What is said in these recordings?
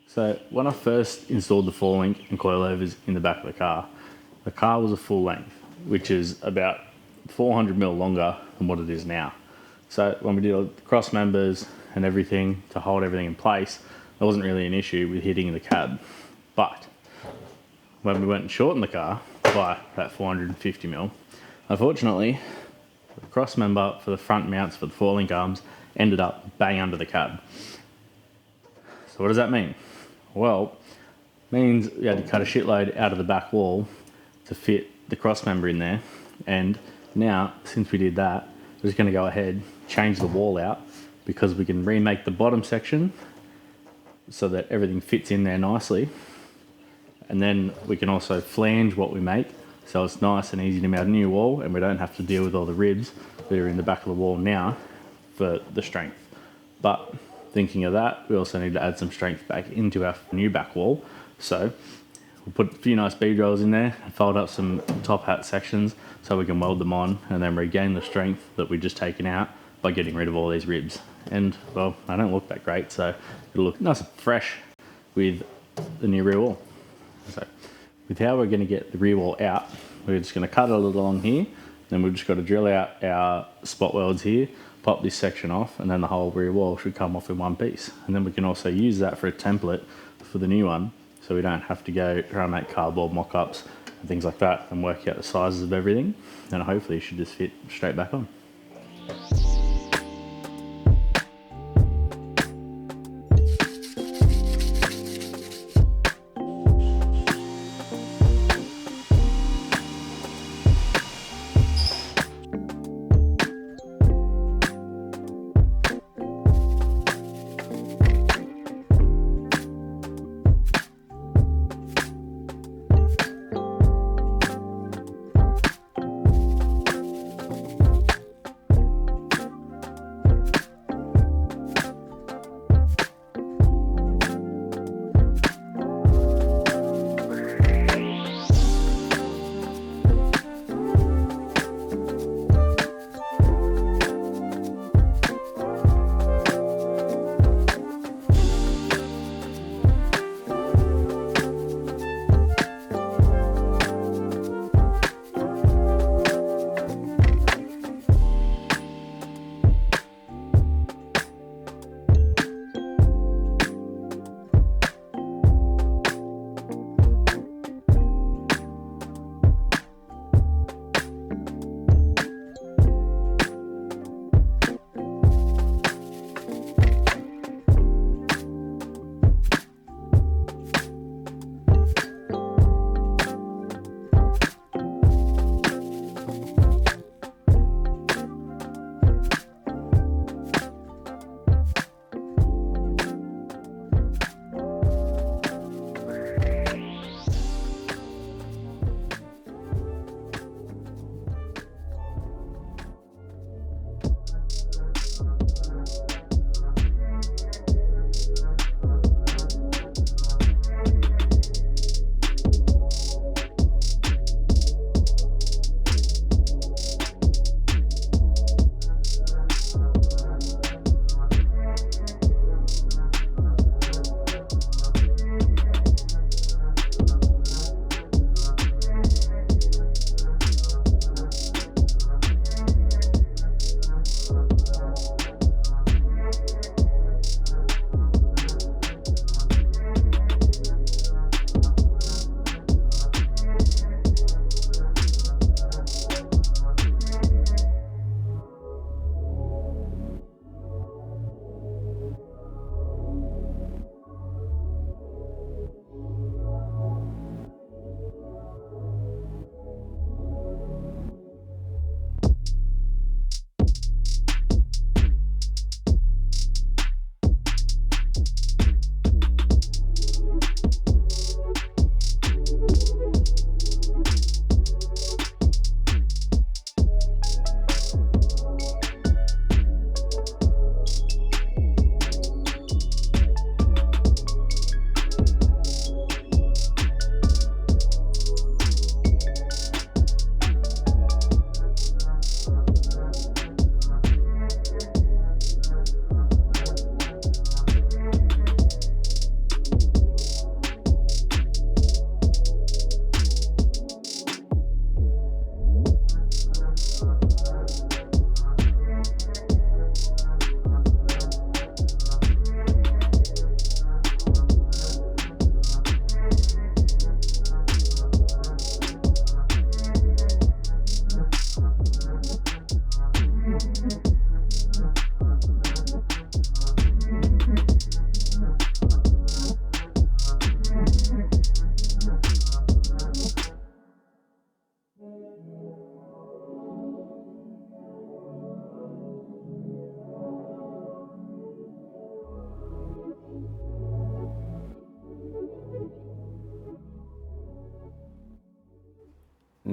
So when I first installed the 4-link and coilovers in the back of the car was a full length, which is about 400mm longer than what it is now. So when we did the cross members and everything to hold everything in place, there wasn't really an issue with hitting the cab. But when we went and shortened the car by that 450mm, unfortunately, the cross member for the front mounts for the 4-link arms ended up bang under the cab. So what does that mean? Well, it means we had to cut a shitload out of the back wall to fit the cross member in there. And now, since we did that, we're just going to go ahead, change the wall out, because we can remake the bottom section so that everything fits in there nicely. And then we can also flange what we make, so it's nice and easy to mount a new wall, and we don't have to deal with all the ribs that are in the back of the wall now for the strength. But thinking of that, we also need to add some strength back into our new back wall. So we'll put a few nice bead rolls in there and fold up some top hat sections so we can weld them on and then regain the strength that we just taken out by getting rid of all these ribs. And well, they don't look that great, so it'll look nice and fresh with the new rear wall. So with how we're going to get the rear wall out, we're just going to cut it a little along here, then we've just got to drill out our spot welds here, pop this section off, and then the whole rear wall should come off in one piece. And then we can also use that for a template for the new one, so we don't have to go try and make cardboard mock-ups and things like that and work out the sizes of everything. And hopefully it should just fit straight back on.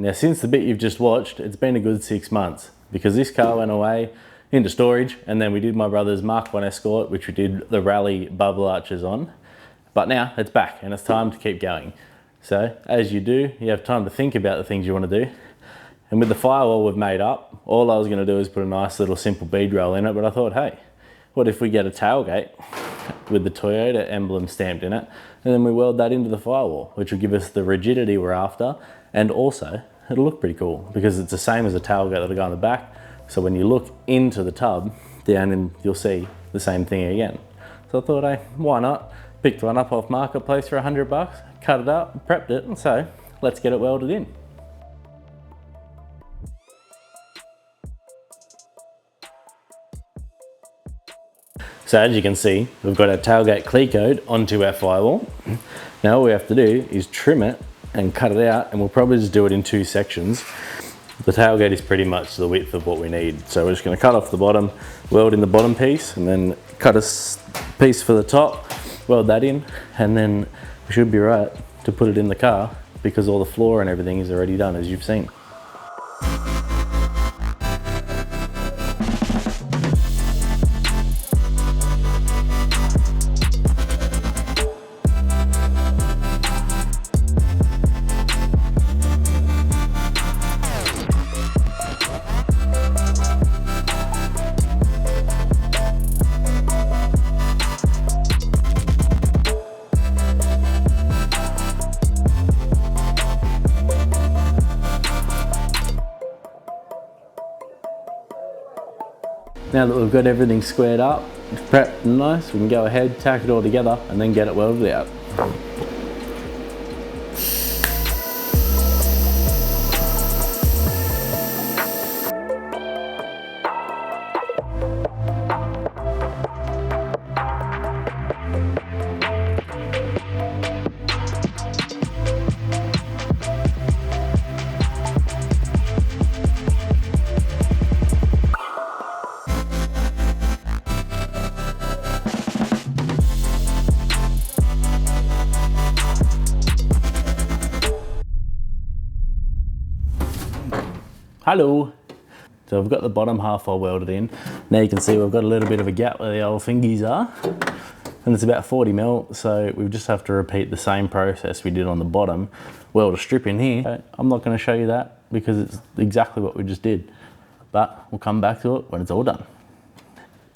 Now since the bit you've just watched, it's been a good 6 months because this car went away into storage, and then we did my brother's Mark 1 Escort, which we did the rally bubble arches on. But now it's back and it's time to keep going. So as you do, you have time to think about the things you want to do. And with the firewall we've made up, all I was going to do is put a nice little simple bead roll in it, but I thought, hey, what if we get a tailgate with the Toyota emblem stamped in it, and then we weld that into the firewall, which will give us the rigidity we're after, and also it'll look pretty cool because it's the same as a tailgate that'll go on the back. So when you look into the tub down in, you'll see the same thing again. So I thought, hey, why not? Picked one up off Marketplace for $100, cut it up, prepped it, and so let's get it welded in. So as you can see, we've got our tailgate clear coat onto our firewall. Now all we have to do is trim it and cut it out, and we'll probably just do it in 2 sections. The tailgate is pretty much the width of what we need. So we're just going to cut off the bottom, weld in the bottom piece, and then cut a piece for the top, weld that in, and then we should be right to put it in the car because all the floor and everything is already done, as you've seen. Now that we've got everything squared up, prepped and nice, we can go ahead, tack it all together, and then get it welded out. Hello. So I've got the bottom half all welded in. Now you can see we've got a little bit of a gap where the old fingies are, and it's about 40 mil. So we just have to repeat the same process we did on the bottom. Weld a strip in here. I'm not going to show you that because it's exactly what we just did, but we'll come back to it when it's all done.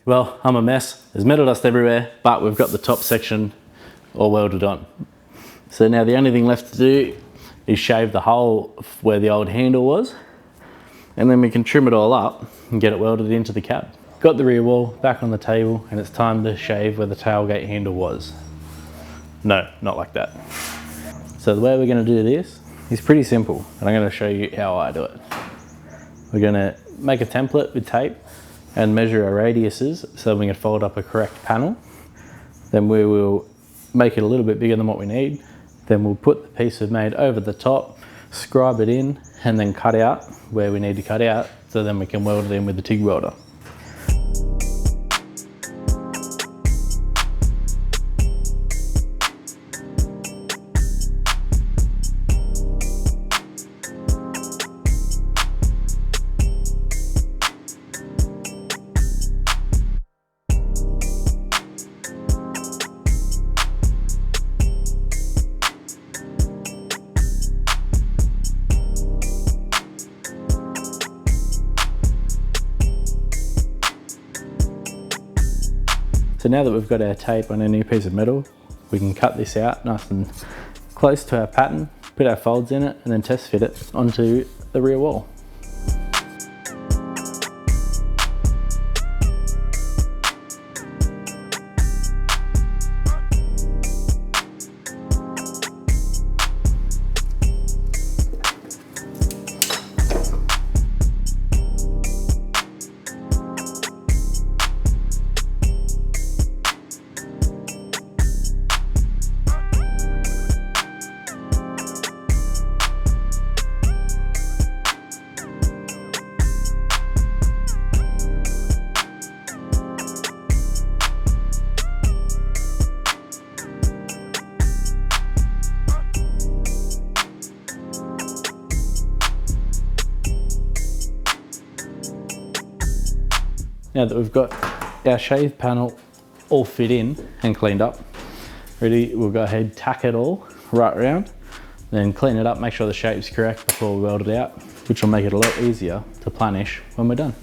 Well, I'm a mess. There's metal dust everywhere, but we've got the top section all welded on. So now the only thing left to do is shave the hole where the old handle was, and then we can trim it all up and get it welded into the cab. Got the rear wall back on the table, and it's time to shave where the tailgate handle was. No, not like that. So the way we're going to do this is pretty simple, and I'm going to show you how I do it. We're going to make a template with tape and measure our radiuses so we can fold up a correct panel. Then we will make it a little bit bigger than what we need. Then we'll put the piece we've made over the top, scribe it in, and then cut out where we need to cut out, so then we can weld it in with the TIG welder. So now that we've got our tape on a new piece of metal, we can cut this out nice and close to our pattern, put our folds in it, and then test fit it onto the rear wall. Now that we've got our shave panel all fit in and cleaned up, ready, we'll go ahead, tack it all right around, then clean it up, make sure the shape's correct before we weld it out, which will make it a lot easier to planish when we're done.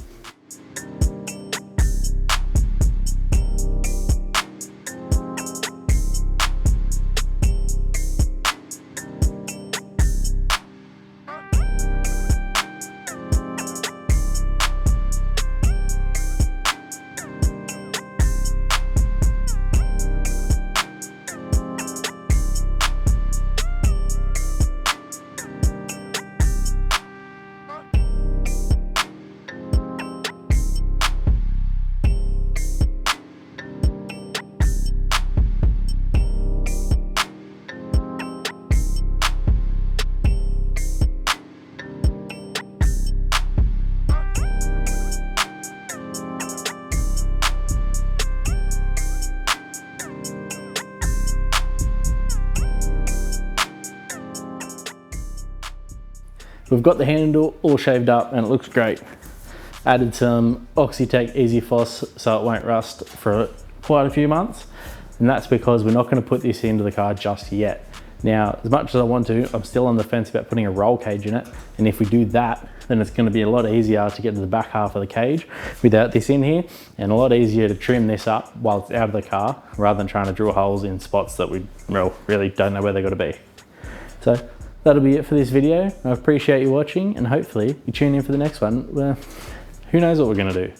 We've got the handle all shaved up and it looks great. Added some Oxy-Tec Easy Floss so it won't rust for quite a few months. And that's because we're not going to put this into the car just yet. Now, as much as I want to, I'm still on the fence about putting a roll cage in it. And if we do that, then it's going to be a lot easier to get to the back half of the cage without this in here, and a lot easier to trim this up while it's out of the car rather than trying to drill holes in spots that we really don't know where they're going to be. So that'll be it for this video. I appreciate you watching, and hopefully you tune in for the next one where who knows what we're going to do.